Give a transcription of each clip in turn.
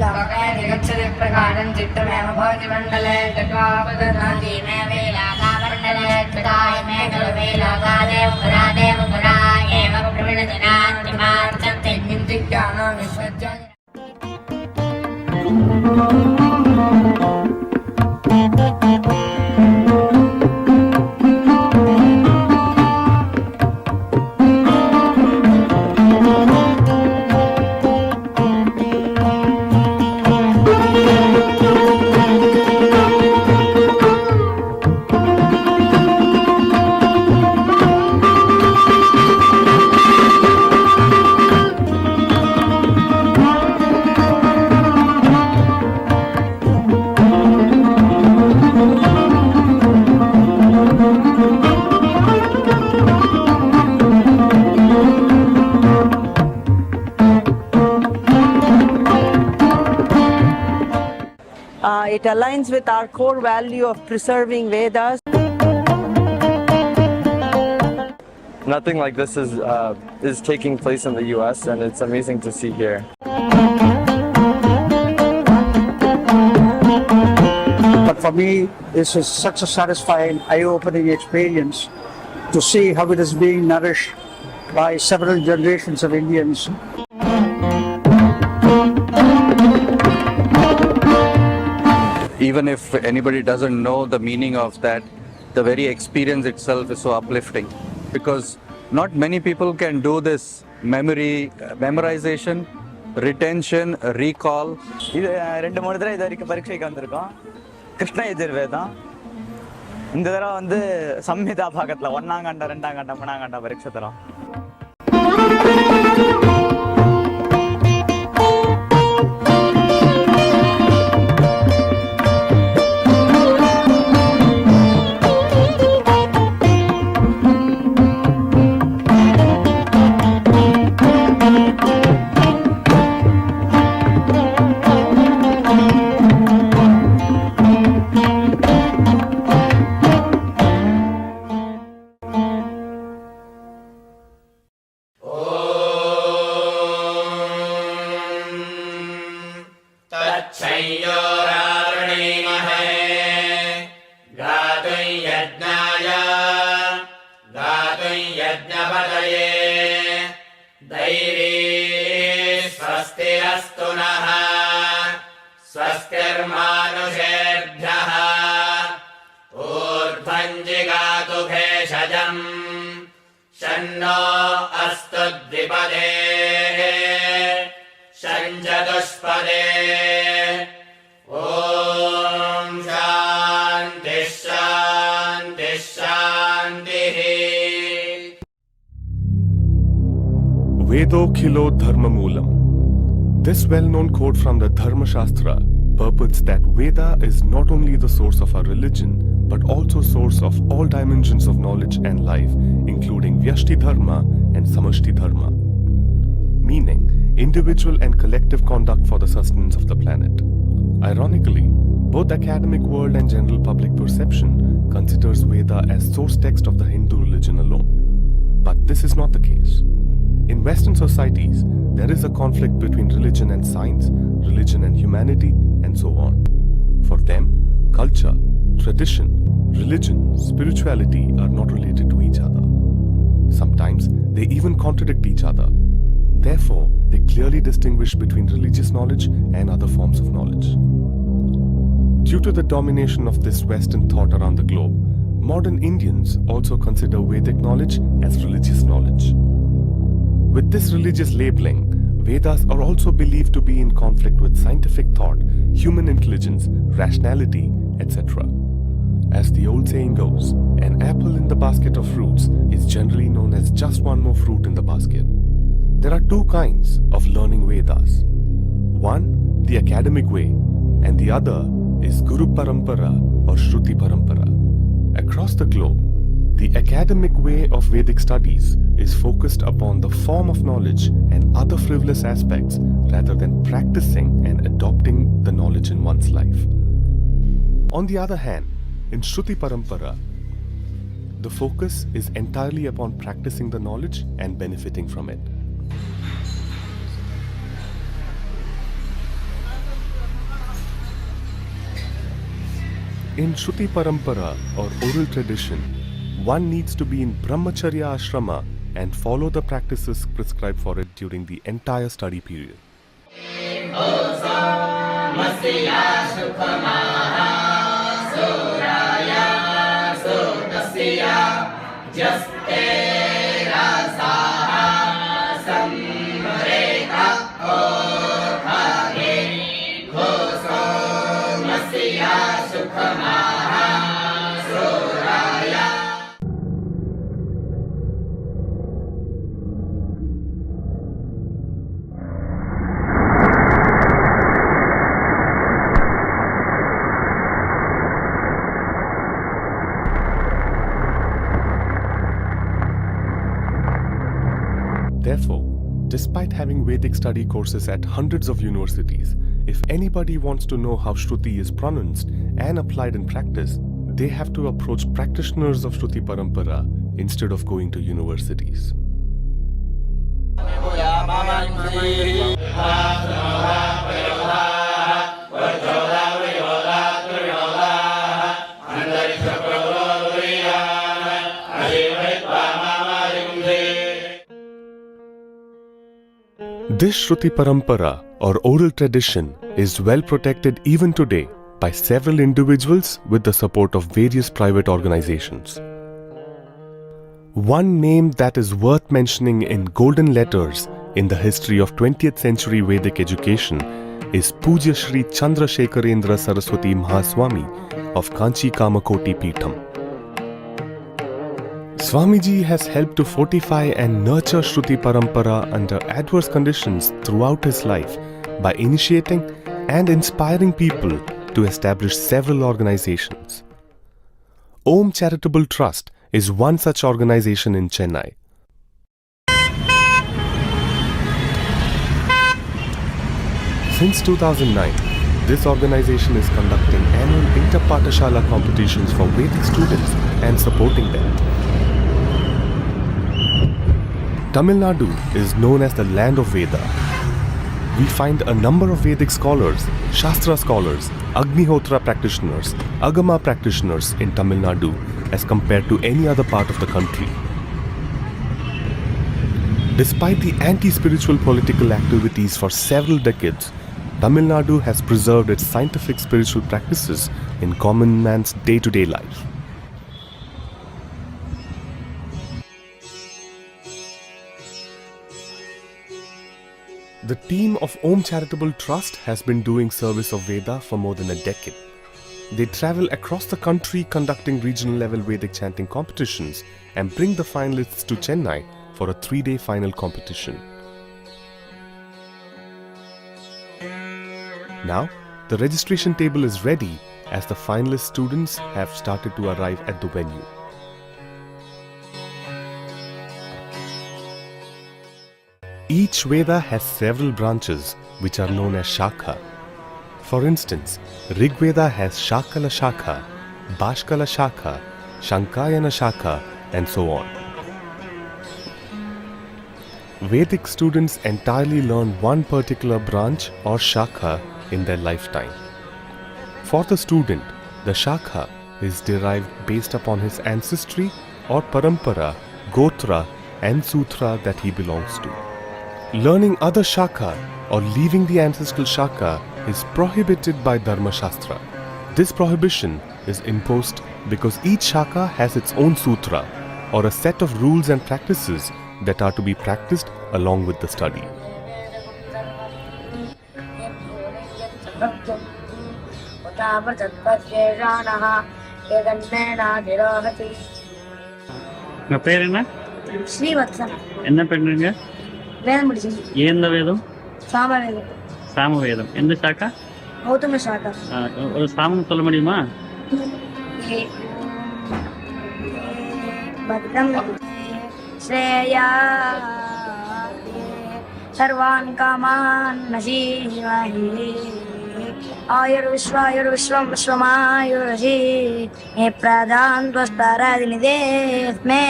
लोकमेधिगच्छति प्रकारं चित्तमेव भवति मण्डले तत्त्वापदनाति मे वेलागामण्डले तदाय मे खलु वेलागादेव पुरा एव प्रविणजनान्तिमार्चन्ते किञ्चिज्ञानो विश्वज्ञान It aligns with our core value of preserving Vedas. Nothing like this is taking place in the US, and it's amazing to see here. But for me, this is such a satisfying, eye-opening experience to see how it is being nourished by several generations of Indians. Even if anybody doesn't know the meaning of that, the very experience itself is so uplifting, because not many people can do this memorization, retention, recall. இது 2-3 தடவை இது வரைக்கும் பரீட்சைக்கு வந்திருக்கோம். கிருஷ்ண யஜுர்வேதம் இந்த தடவை வந்து சம்ஹிதா பாகத்தில் 1ஆம் கண்டம் 2ஆம் கண்டம் 3ஆம் கண்டம் பரீட்சை தரோம். स्वस्तिरस्तु नः स्वस्तिर्मानुषेभ्यः ऊर्ध्वं जिगातु भेषजम् शन्नो अस्तु द्विपदे शञ्चतुष्पदे ॐ शान्तिः शान्तिः शान्तिः Vedokhilo Dharmamulam. This well-known quote from the Dharma Shastra purports that Veda is not only the source of our religion, but also source of all dimensions of knowledge and life, including Vyashti Dharma and Samashti Dharma, meaning individual and collective conduct for the sustenance of the planet. Ironically, both academic world and general public perception considers Veda as source text of the Hindu religion alone. But this is not the case. In Western societies, there is a conflict between religion and science, religion and humanity, and so on. For them, culture, tradition, religion, spirituality are not related to each other. Sometimes they even contradict each other. Therefore, they clearly distinguish between religious knowledge and other forms of knowledge. Due to the domination of this Western thought around the globe, modern Indians also consider Vedic knowledge as religious knowledge. With this religious labeling, Vedas are also believed to be in conflict with scientific thought, human intelligence, rationality, etc. As the old saying goes, an apple in the basket of fruits is generally known as just one more fruit in the basket. There are two kinds of learning Vedas. One, the academic way, and the other is Guru Parampara or Shruti Parampara. Across the globe, The academic way of Vedic studies is focused upon the form of knowledge and other frivolous aspects rather than practicing and adopting the knowledge in one's life. On the other hand, in Shruti Parampara, the focus is entirely upon practicing the knowledge and benefiting from it. In Shruti Parampara or oral tradition, one needs to be in Brahmacharya ashrama and follow the practices prescribed for it during the entire study period. Therefore, despite having Vedic study courses at hundreds of universities, if anybody wants to know how Shruti is pronounced and applied in practice, they have to approach practitioners of Shruti Parampara instead of going to universities. This Shruti Parampara or oral tradition is well protected even today by several individuals with the support of various private organizations. One name that is worth mentioning in golden letters in the history of 20th century Vedic education is Pujya Shri Chandrasekharendra Saraswati Mahaswami of Kanchi Kamakoti Peetham. Swamiji has helped to fortify and nurture Shruti Parampara under adverse conditions throughout his life by initiating and inspiring people to establish several organizations. Om Charitable Trust is one such organization in Chennai. Since 2009, this organization is conducting annual inter-pathashala competitions for Vedic students and supporting them. Tamil Nadu is known as the land of Veda. We find a number of Vedic scholars, Shastra scholars, Agnihotra practitioners, Agama practitioners in Tamil Nadu as compared to any other part of the country. Despite the anti-spiritual political activities for several decades, Tamil Nadu has preserved its scientific spiritual practices in common man's day-to-day life. The team of Om Charitable Trust has been doing service of Veda for more than a decade. They travel across the country conducting regional level Vedic chanting competitions and bring the finalists to Chennai for a 3-day final competition. Now, the registration table is ready as the finalist students have started to arrive at the venue. Each Veda has several branches which are known as Shakha. For instance, Rig Veda has Shakala Shakha, Bashkala Shakha, Shankayana Shakha, and so on. Vedic students entirely learn one particular branch or Shakha in their lifetime. For the student, the Shakha is derived based upon his ancestry or Parampara, Gotra, and Sutra that he belongs to. Learning other Shakha or leaving the ancestral Shakha is prohibited by Dharma Shastra. This prohibition is imposed because each Shakha has its own Sutra or a set of rules and practices that are to be practiced along with the study. உங்க பேர் என்ன? ஸ்ரீவத்சன். என்ன பண்றீங்க? வேதம் படிச்சு. எந்த வேதம்? சாமவேதம். சாமவேதம். எந்த சாக்கா? கௌதம சாக்கா. ஒரு சாமம் சொல்ல முடியுமா? भद्रं श्रेया सर्वान् कामान् नशीमहि आयुर्विश्वायुर्विश्वं विश्वमायुषि हे प्रधान त्वष्टारादिनिधे स्मे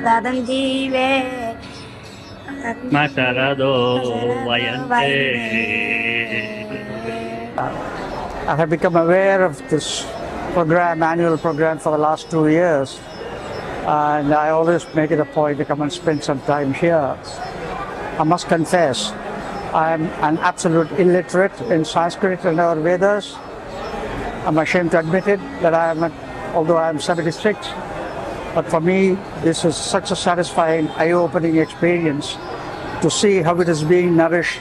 दातं जीवे मा शरदो वयन्ते I have become aware of this program, annual program, for the last 2 years, and I always make it a point to come and spend some time here. I must confess, I am an absolute illiterate in Sanskrit and our Vedas. I'm ashamed to admit it, that I am, although I am 76, but for me, this is such a satisfying, eye-opening experience to see how it is being nourished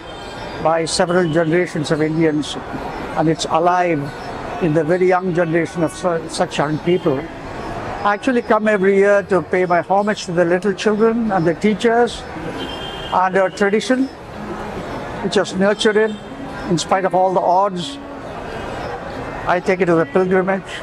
by several generations of Indians, and it's alive in the very young generation of such young people. I actually come every year to pay my homage to the little children and the teachers and our tradition, which was nurtured in spite of all the odds. I take it as a pilgrimage.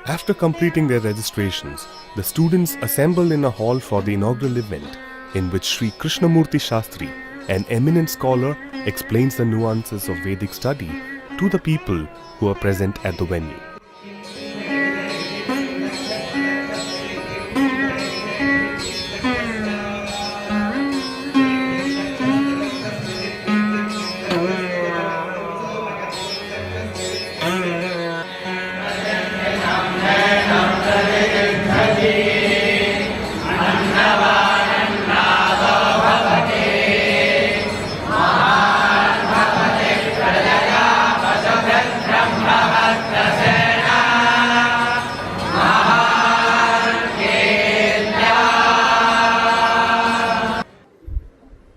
After completing their registrations, the students assemble in a hall for the inaugural event, in which Sri Krishnamurti Shastri, an eminent scholar, explains the nuances of Vedic study to the people who are present at the venue.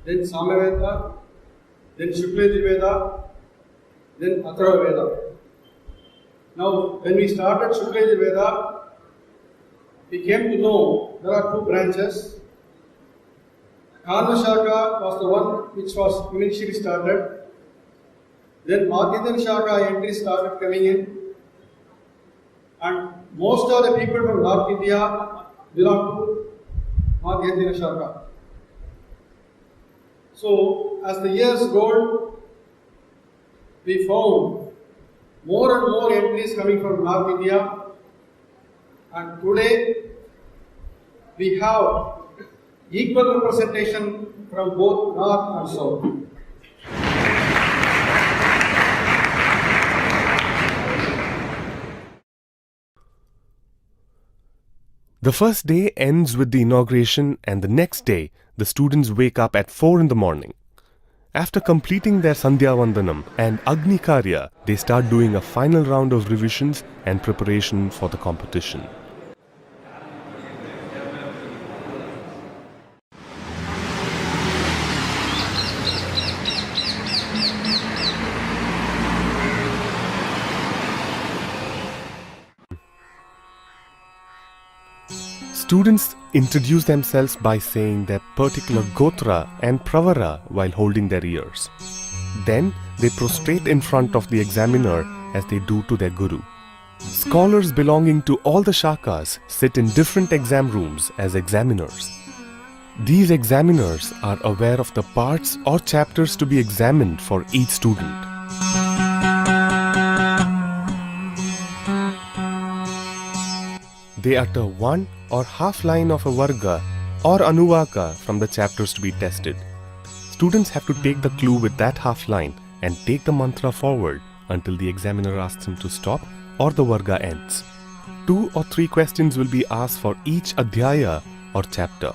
then Samaveda, then Shukla-yajurveda, then Atharva-veda. Now, when we started Shukla-yajurveda, we came to know there are two branches. Karma Shaka was the one which was initially started. Then Madhyadhan Shaka entries started coming in. And most of the people from North India belong to Madhyadhan Shaka. So, as the years go on, we found more and more entries coming from North India, and today we have equal representation from both North and South. The first day ends with the inauguration, and the next day the students wake up at 4 in the morning. After completing their Sandhya Vandanam and Agni Karya, they start doing a final round of revisions and preparation for the competition. Students introduce themselves by saying their particular gotra and pravara while holding their ears. Then they prostrate in front of the examiner as they do to their guru. Scholars belonging to all the shakas sit in different exam rooms as examiners. These examiners are aware of the parts or chapters to be examined for each student. They utter one or half line of a varga or anuvaka from the chapters to be tested. Students have to take the clue with that half line and take the mantra forward until the examiner asks them to stop or the varga ends. 2 or 3 questions will be asked for each adhyaya or chapter.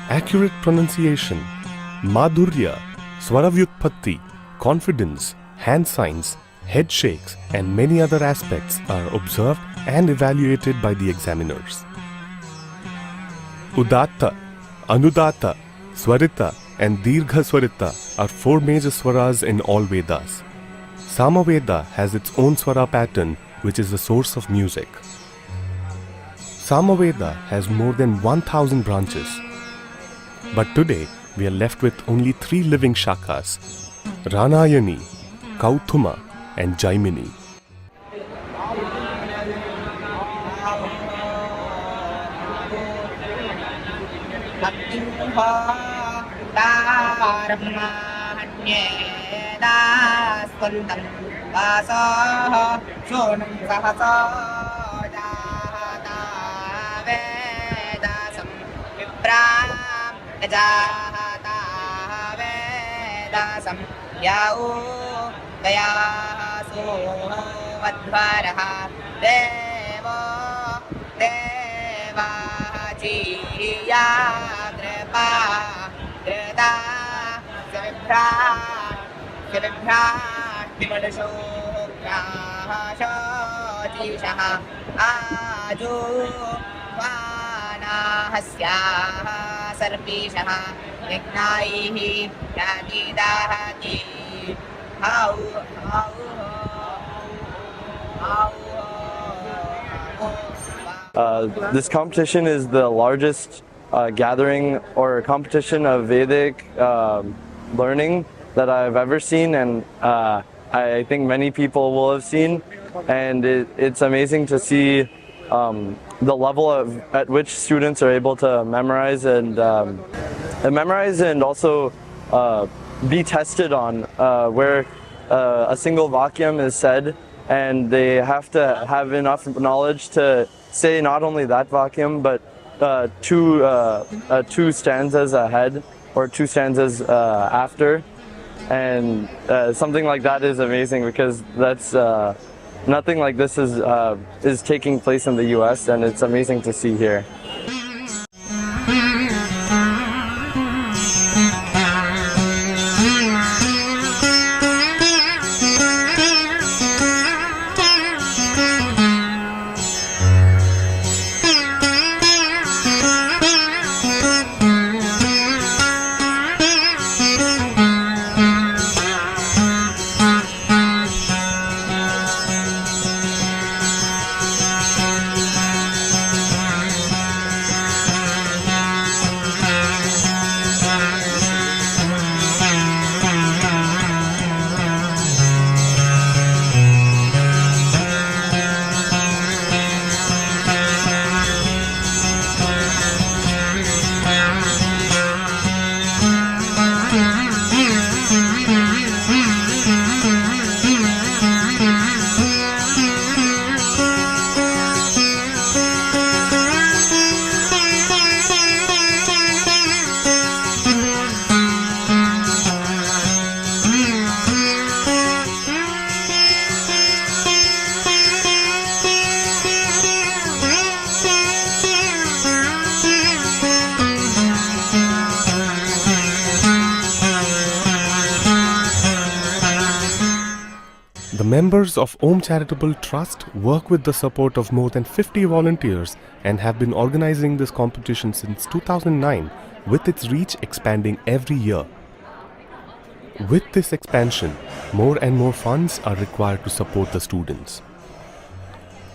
Accurate pronunciation, madhurya, swaravyutpatti, confidence, hand signs, head shakes and many other aspects are observed and evaluated by the examiners. Udatta, Anudatta, Swarita and Dirgha Swarita are 4 major swaras in all Vedas. Samaveda has its own swara pattern which is the source of music. Samaveda has more than 1000 branches. But today, we are left with only 3 living shakhas: Ranayani, Kauthuma, and Jaimini. This competition is the largest gathering or competition of Vedic learning that I've ever seen, and I think many people will have seen. And it's amazing to see the level at which students are able to memorize and also be tested on where a single vakyam is said, and they have to have enough knowledge to say not only that vakyam but two stanzas ahead or 2 stanzas after, and something like that is amazing because that's nothing like this is taking place in the US, and it's amazing to see here. The members of Om Charitable Trust work with the support of more than 50 volunteers and have been organizing this competition since 2009, with its reach expanding every year. With this expansion, more and more funds are required to support the students.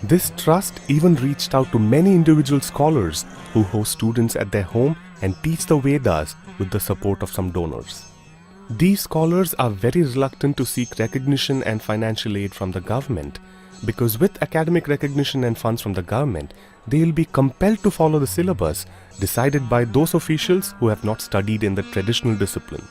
This trust even reached out to many individual scholars who host students at their home and teach the Vedas with the support of some donors. These scholars are very reluctant to seek recognition and financial aid from the government, because with academic recognition and funds from the government, they will be compelled to follow the syllabus decided by those officials who have not studied in the traditional discipline.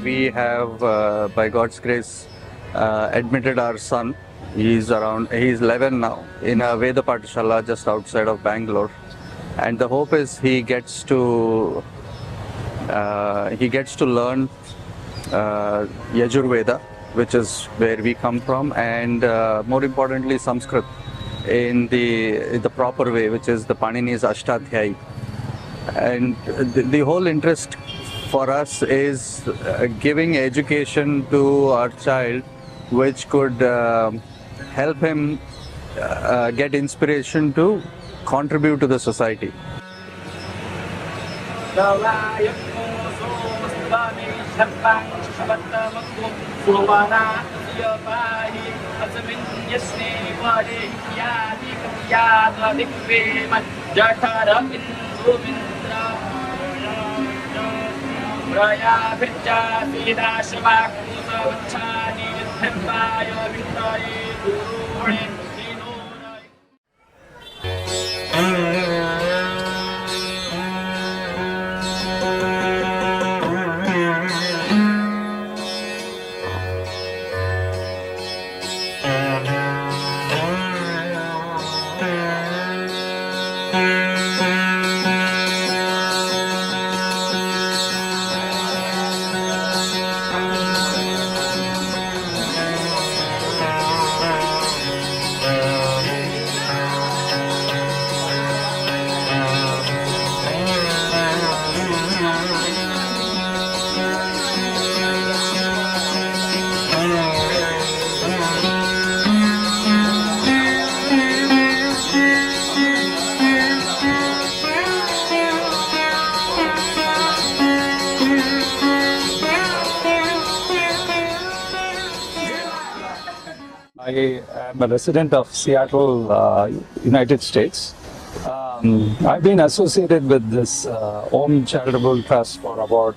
We have, by God's grace, admitted our son He's 11 now in a Veda Pathshala just outside of Bangalore. And the hope is he gets to learn Yajurveda, which is where we come from, and more importantly Sanskrit in the proper way, which is the Panini's Ashtadhyayi. And the whole interest for us is giving education to our child which could help him get inspiration to contribute to the society. I am a resident of Seattle, United States. I've been associated with this Om Charitable Trust for about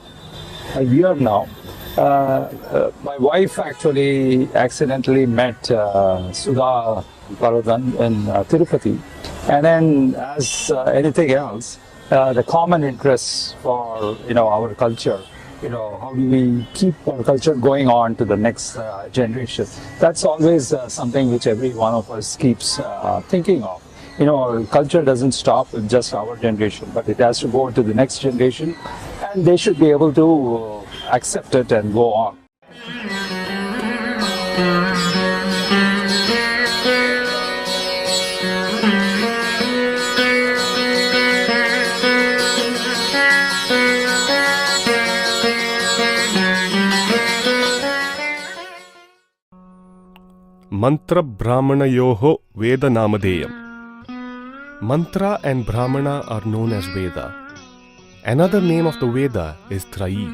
a year now. My wife actually accidentally met Sudha Bharadhan in Tirupati. And then, as anything else, the common interests for our culture. How do we keep our culture going on to the next generation? That's always something which every one of us keeps thinking of. Our culture doesn't stop with just our generation, but it has to go to the next generation, and they should be able to accept it and go on. Mantra Brahmanayoho Veda Namadeyam. Mantra and Brahmana are known as Veda. Another name of the Veda is Trayi.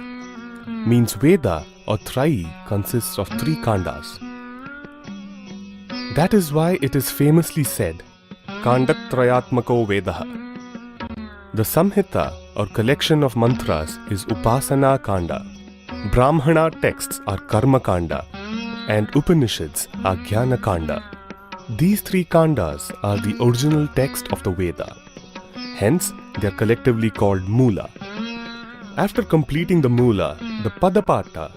Means Veda or Trayi consists of 3 kandas. That is why it is famously said, Kandatrayatmako Vedaha. The Samhita or collection of mantras is Upasana Kanda. Brahmana texts are Karma Kanda. And Upanishads are Jnana Kanda. These 3 kandas are the original text of the Veda. Hence, they are collectively called Mula. After completing the Mula, the Padapata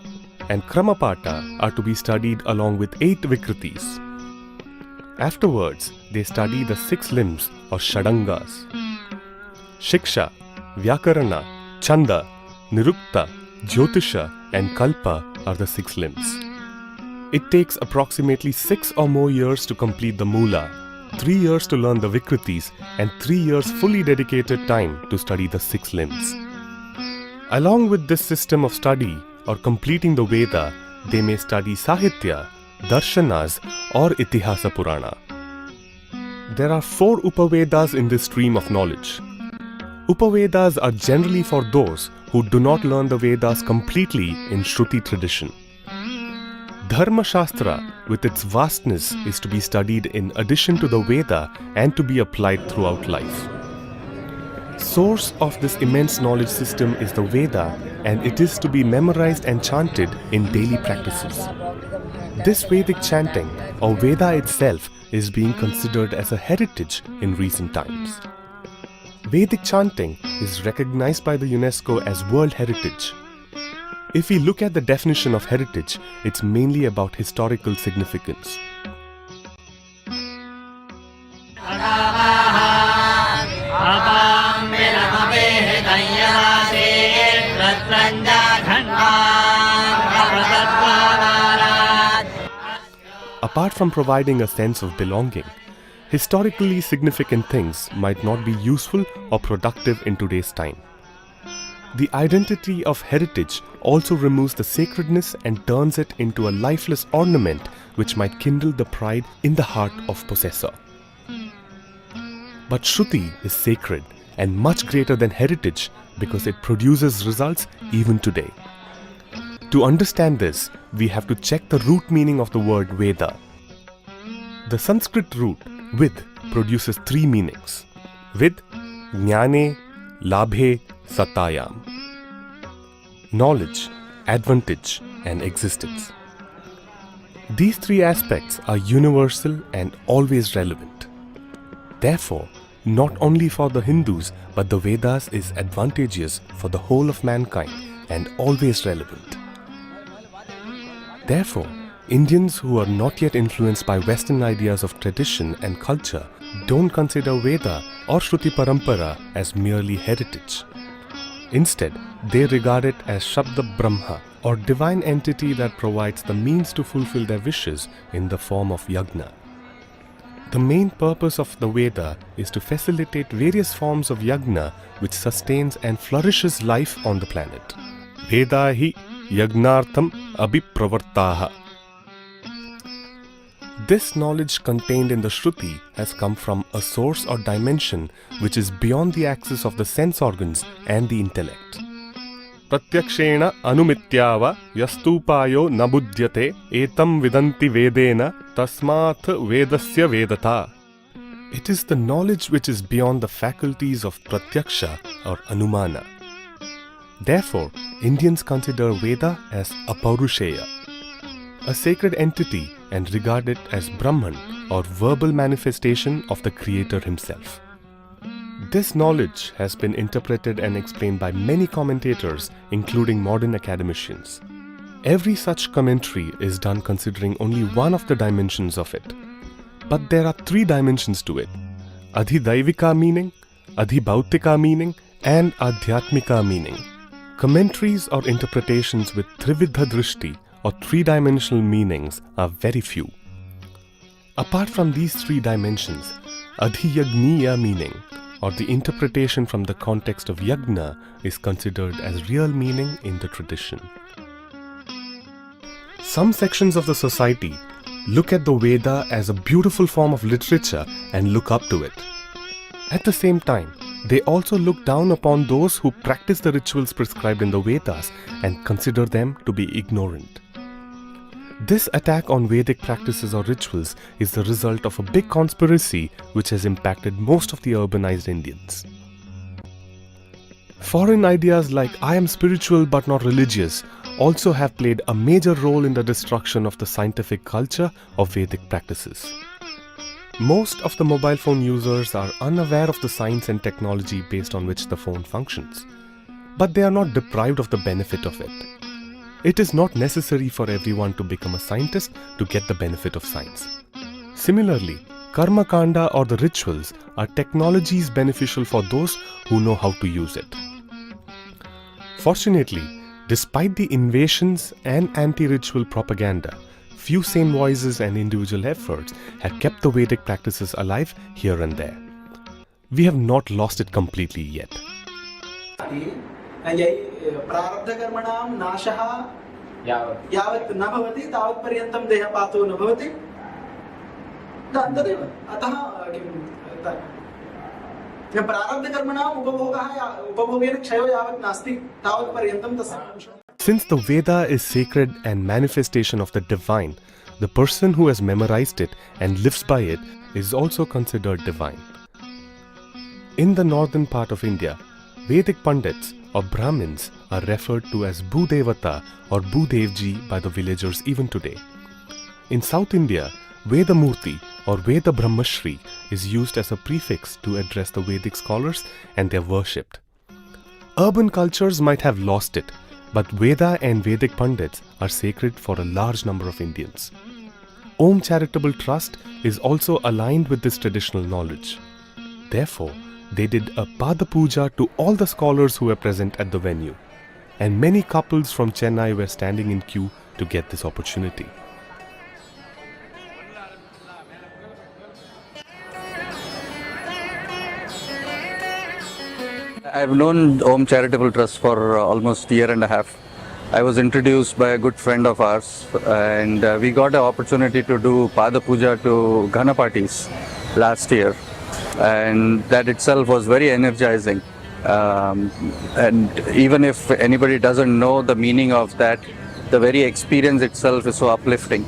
and Kramapata are to be studied along with 8 Vikritis. Afterwards, they study the 6 limbs or Shadangas. Shiksha, Vyakarana, Chanda, Nirukta, Jyotisha and Kalpa are the 6 limbs. It takes approximately 6 or more years to complete the Mula, 3 years to learn the Vikritis, and 3 years fully dedicated time to study the 6 limbs. Along with this system of study or completing the Veda, they may study Sahitya, Darshanas or Itihasa Purana. There are 4 Upavedas in this stream of knowledge. Upavedas are generally for those who do not learn the Vedas completely in Shruti tradition. Dharma Shastra, with its vastness, is to be studied in addition to the Veda and to be applied throughout life. Source of this immense knowledge system is the Veda, and it is to be memorized and chanted in daily practices. This Vedic chanting, or Veda itself, is being considered as a heritage in recent times. Vedic chanting is recognized by the UNESCO as World Heritage. If we look at the definition of heritage, it's mainly about historical significance. apart from providing a sense of belonging, historically significant things might not be useful or productive in today's time. The identity of heritage also removes the sacredness and turns it into a lifeless ornament which might kindle the pride in the heart of possessor. But Shruti is sacred and much greater than heritage because it produces results even today. To understand this, we have to check the root meaning of the word Veda. The Sanskrit root Vid produces three meanings: Vid, Jnane, Labhe, Satayam. Knowledge, advantage, and existence. These three aspects are universal and always relevant. Therefore, not only for the Hindus, but the Vedas is advantageous for the whole of mankind and always relevant. Therefore, Indians who are not yet influenced by Western ideas of tradition and culture don't consider Veda or Shruti Parampara as merely heritage. Instead, they regard it as Shabda Brahma, or divine entity that provides the means to fulfill their wishes in the form of yajna. The main purpose of the Veda is to facilitate various forms of yajna which sustains and flourishes life on the planet. Veda hi yagnartham abhipravartaha. This knowledge contained in the Shruti has come from a source or dimension which is beyond the axis of the sense organs and the intellect. Pratyakshena anumityava yastupayo nabudyate etam vidanti vedena tasmath vedasya vedata. It is the knowledge which is beyond the faculties of pratyaksha or anumana. Therefore, Indians consider Veda as Apaurusheya, a sacred entity, and regard it as Brahman or verbal manifestation of the Creator himself. This knowledge has been interpreted and explained by many commentators, including modern academicians. Every such commentary is done considering only one of the dimensions of it. But there are three dimensions to it: Adhidaivika meaning, Adhibhautika meaning, and Adhyatmika meaning. Commentaries or interpretations with Trividha Drishti or three-dimensional meanings are very few. Apart from these three dimensions, Adhiyagniya meaning, or the interpretation from the context of yajna, is considered as real meaning in the tradition. Some sections of the society look at the Veda as a beautiful form of literature and look up to it. At the same time, they also look down upon those who practice the rituals prescribed in the Vedas and consider them to be ignorant. This attack on Vedic practices or rituals is the result of a big conspiracy which has impacted most of the urbanized Indians. Foreign ideas like "I am spiritual but not religious" also have played a major role in the destruction of the scientific culture of Vedic practices. Most of the mobile phone users are unaware of the science and technology based on which the phone functions, but they are not deprived of the benefit of it. It is not necessary for everyone to become a scientist to get the benefit of science. Similarly, Karma Kanda or the rituals are technologies beneficial for those who know how to use it. Fortunately, despite the invasions and anti-ritual propaganda, few sane voices and individual efforts have kept the Vedic practices alive here and there. We have not lost it completely yet. प्रारब्धकर्मणां नाशः यावत् न भवति तावत् पर्यन्तं देहपातो न भवति तदेव अतः प्रारब्धकर्मणाम् उपभोगेन क्षयो यावत् नास्ति तावत् पर्यन्तं तस्य. Since the Veda is sacred and manifestation of the divine, the person who has memorized it and lives by it is also considered divine. In the northern part of India, Vedic Pandits or Brahmins are referred to as Bhudevata or Bhudevji by the villagers even today. In South India, Vedamurti or Veda Brahmashri is used as a prefix to address the Vedic scholars and their worshipped. Urban cultures might have lost it, but Veda and Vedic Pandits are sacred for a large number of Indians. Om Charitable Trust is also aligned with this traditional knowledge. Therefore, they did a Pada Puja to all the scholars who were present at the venue, and many couples from Chennai were standing in queue to get this opportunity. I've known Om Charitable Trust for almost a year and a half. I was introduced by a good friend of ours, and we got an opportunity to do Pada Puja to Ganapatis last year, and that itself was very energizing. And even if anybody doesn't know the meaning of that, the very experience itself is so uplifting.